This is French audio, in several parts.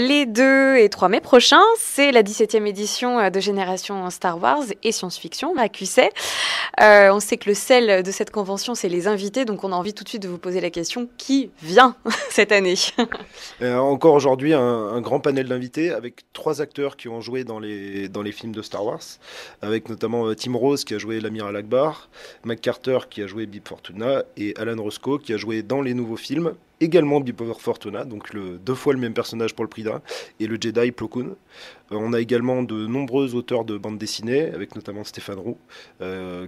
Les 2 et 3 mai prochains, c'est la 17e édition de Génération Star Wars et Science-Fiction à QC. On sait que le sel de cette convention, c'est les invités, donc on a envie tout de suite de vous poser la question, qui vient cette année? Encore aujourd'hui, un grand panel d'invités avec 3 acteurs qui ont joué dans les films de Star Wars, avec notamment Tim Rose qui a joué l'amiral Akbar, Mac Carter qui a joué Bib Fortuna et Alan Roscoe qui a joué dans les nouveaux films, également Bib Fortuna, donc deux fois le même personnage pour le prix d'un, et le Jedi Plo Koon. On a également de nombreux auteurs de bandes dessinées, avec notamment Stéphane Roux,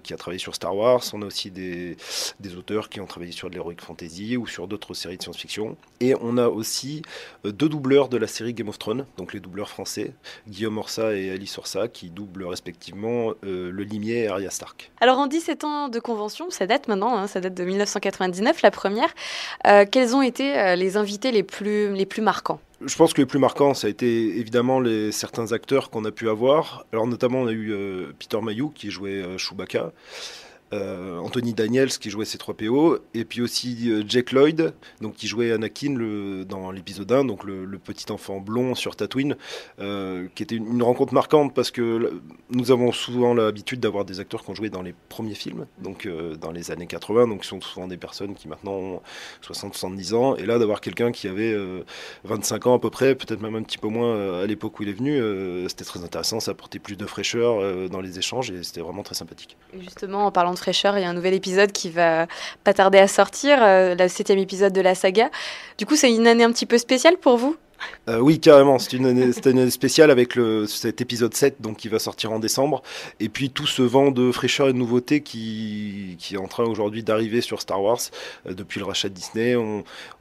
qui a travaillé sur Star Wars. On a aussi des auteurs qui ont travaillé sur de l'Heroic Fantasy ou sur d'autres séries de science-fiction. Et on a aussi 2 doubleurs de la série Game of Thrones, donc les doubleurs français, Guillaume Orsa et Alice Orsa, qui doublent respectivement le Limier et Arya Stark. Alors en 17 ans de convention, ça date maintenant, ça date de 1999, la première. Quels ont été les invités les plus marquants? Je pense que le plus marquant, ça a été évidemment certains acteurs qu'on a pu avoir. Alors notamment, on a eu Peter Mayhew qui jouait Chewbacca, Anthony Daniels qui jouait C3PO, et puis aussi Jake Lloyd, donc qui jouait Anakin dans l'épisode 1, donc le petit enfant blond sur Tatooine, qui était une rencontre marquante parce que nous avons souvent l'habitude d'avoir des acteurs qui ont joué dans les premiers films, donc dans les années 80, donc qui sont souvent des personnes qui maintenant ont 60-70 ans, et là d'avoir quelqu'un qui avait 25 ans à peu près, peut-être même un petit peu moins à l'époque où il est venu, c'était très intéressant, ça apportait plus de fraîcheur dans les échanges et c'était vraiment très sympathique. Et justement, en parlant de fraîcheur, il y a un nouvel épisode qui va pas tarder à sortir, le 7e épisode de la saga. Du coup, c'est une année un petit peu spéciale pour vous? Oui, carrément, c'était une année spéciale avec cet épisode 7 donc, qui va sortir en décembre. Et puis tout ce vent de fraîcheur et de nouveauté qui est en train aujourd'hui d'arriver sur Star Wars depuis le rachat de Disney.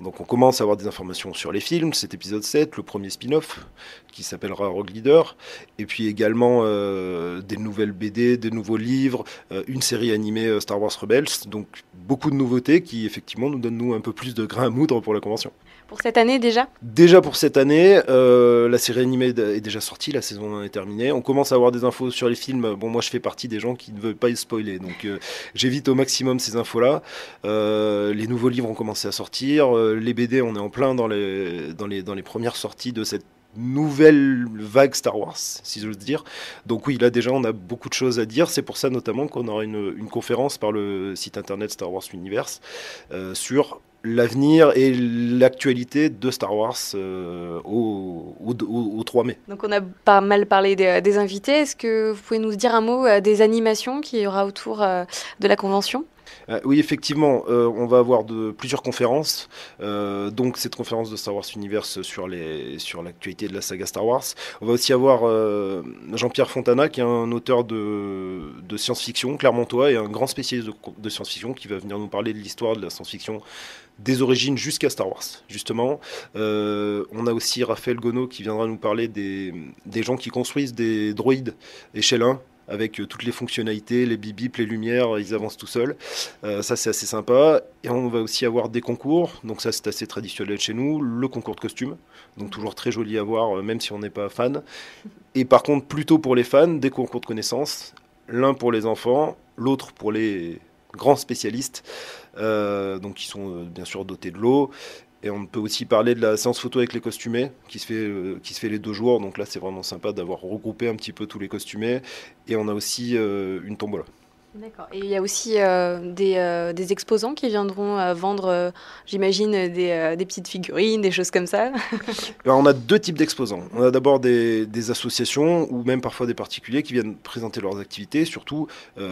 Donc on commence à avoir des informations sur les films, cet épisode 7, le premier spin-off qui s'appellera Rogue Leader. Et puis également des nouvelles BD, des nouveaux livres, une série animée Star Wars Rebels. Donc beaucoup de nouveautés qui effectivement nous donnent un peu plus de grain à moudre pour la convention. Pour cette année déjà? Déjà pour cette année, la série animée est déjà sortie, la saison 1 est terminée. On commence à avoir des infos sur les films. Bon, moi je fais partie des gens qui ne veulent pas y spoiler, donc j'évite au maximum ces infos-là. Les nouveaux livres ont commencé à sortir. Les BD, on est en plein dans les premières sorties de cette nouvelle vague Star Wars, si j'ose dire. Donc oui, là déjà on a beaucoup de choses à dire. C'est pour ça notamment qu'on aura une conférence par le site internet Star Wars Universe sur l'avenir et l'actualité de Star Wars au 3 mai. Donc on a pas mal parlé des invités. Est-ce que vous pouvez nous dire un mot des animations qu'il y aura autour de la convention? Oui, effectivement, on va avoir plusieurs conférences. Donc cette conférence de Star Wars Universe sur l'actualité de la saga Star Wars. On va aussi avoir Jean-Pierre Fontana, qui est un auteur de science-fiction clermontois et un grand spécialiste de science-fiction qui va venir nous parler de l'histoire de la science-fiction des origines jusqu'à Star Wars, justement. On a aussi Raphaël Gonod qui viendra nous parler des gens qui construisent des droïdes échelle 1, avec toutes les fonctionnalités, les bip-bip, les lumières, ils avancent tout seuls. Ça, c'est assez sympa. Et on va aussi avoir des concours, donc ça, c'est assez traditionnel chez nous. Le concours de costumes, donc toujours très joli à voir, même si on n'est pas fan. Et par contre, plutôt pour les fans, des concours de connaissances. L'un pour les enfants, l'autre pour les grands spécialistes, donc qui sont bien sûr dotés de l'eau. Et on peut aussi parler de la séance photo avec les costumés, qui se fait les 2 jours. Donc là, c'est vraiment sympa d'avoir regroupé un petit peu tous les costumés. Et on a aussi une tombola. D'accord. Et il y a aussi des exposants qui viendront vendre, j'imagine, des petites figurines, des choses comme ça. Alors, on a 2 types d'exposants. On a d'abord des associations ou même parfois des particuliers qui viennent présenter leurs activités, surtout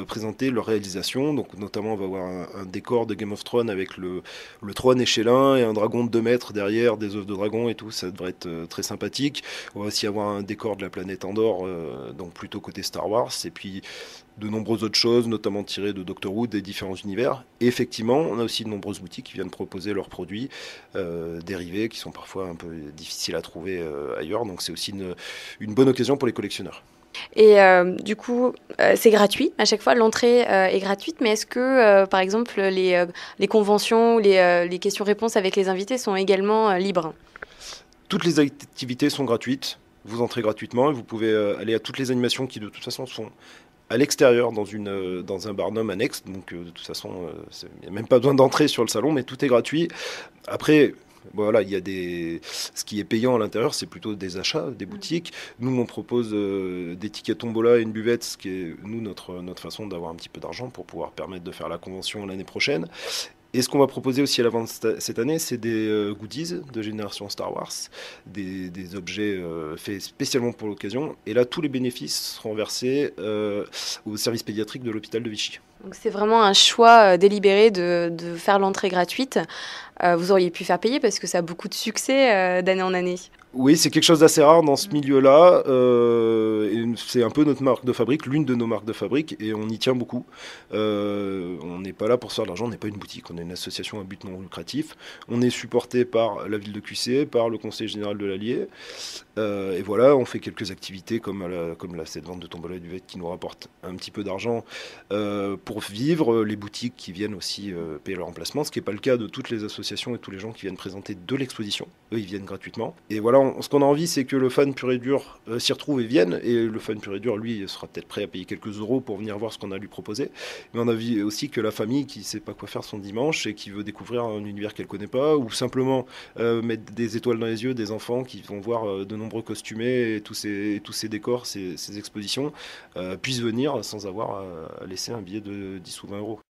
présenter leurs réalisations. Donc notamment, on va avoir un décor de Game of Thrones avec le trône échelin et un dragon de 2 mètres derrière, des œufs de dragon et tout. Ça devrait être très sympathique. On va aussi avoir un décor de la planète Andorre, donc plutôt côté Star Wars. Et puis de nombreuses autres choses, notamment tirées de Doctor Who, des différents univers. Et effectivement, on a aussi de nombreuses boutiques qui viennent proposer leurs produits dérivés, qui sont parfois un peu difficiles à trouver ailleurs. Donc c'est aussi une bonne occasion pour les collectionneurs. Et du coup, c'est gratuit. À chaque fois, l'entrée est gratuite. Mais est-ce que, par exemple, les conventions ou les questions-réponses avec les invités sont également libres? Toutes les activités sont gratuites. Vous entrez gratuitement et vous pouvez aller à toutes les animations qui, de toute façon, sont à l'extérieur dans un barnum annexe. Donc de toute façon, il n'y a même pas besoin d'entrer sur le salon, mais tout est gratuit. Après, Voilà, il y a ce qui est payant à l'intérieur, c'est plutôt des achats, des boutiques. Nous, on propose des tickets tombola et une buvette, ce qui est, nous, notre façon d'avoir un petit peu d'argent pour pouvoir permettre de faire la convention l'année prochaine. Et ce qu'on va proposer aussi à la vente cette année, c'est des goodies de Génération Star Wars, des objets faits spécialement pour l'occasion. Et là, tous les bénéfices seront versés au service pédiatrique de l'hôpital de Vichy. Donc c'est vraiment un choix délibéré de faire l'entrée gratuite. Vous auriez pu faire payer parce que ça a beaucoup de succès d'année en année. Oui, c'est quelque chose d'assez rare dans ce milieu-là. Et c'est un peu notre marque de fabrique, l'une de nos marques de fabrique, et on y tient beaucoup. On n'est pas là pour se faire de l'argent, on n'est pas une boutique, on est une association à but non lucratif. On est supporté par la ville de QC, par le conseil général de l'Allier. Et voilà, on fait quelques activités comme cette vente de tombola et buvette qui nous rapporte un petit peu d'argent pour vivre. Les boutiques qui viennent aussi payer leur emplacement, ce qui n'est pas le cas de toutes les associations et tous les gens qui viennent présenter de l'exposition. Eux, ils viennent gratuitement. Et voilà, ce qu'on a envie, c'est que le fan pur et dur s'y retrouve et vienne. Et le fan pur et dur, lui, sera peut-être prêt à payer quelques euros pour venir voir ce qu'on a à lui proposer. Mais on a envie aussi que la famille qui ne sait pas quoi faire son dimanche et qui veut découvrir un univers qu'elle ne connaît pas, ou simplement mettre des étoiles dans les yeux des enfants qui vont voir de nombreux costumés et tous ces décors, ces expositions, puissent venir sans avoir à laisser un billet de 10 ou 20 euros.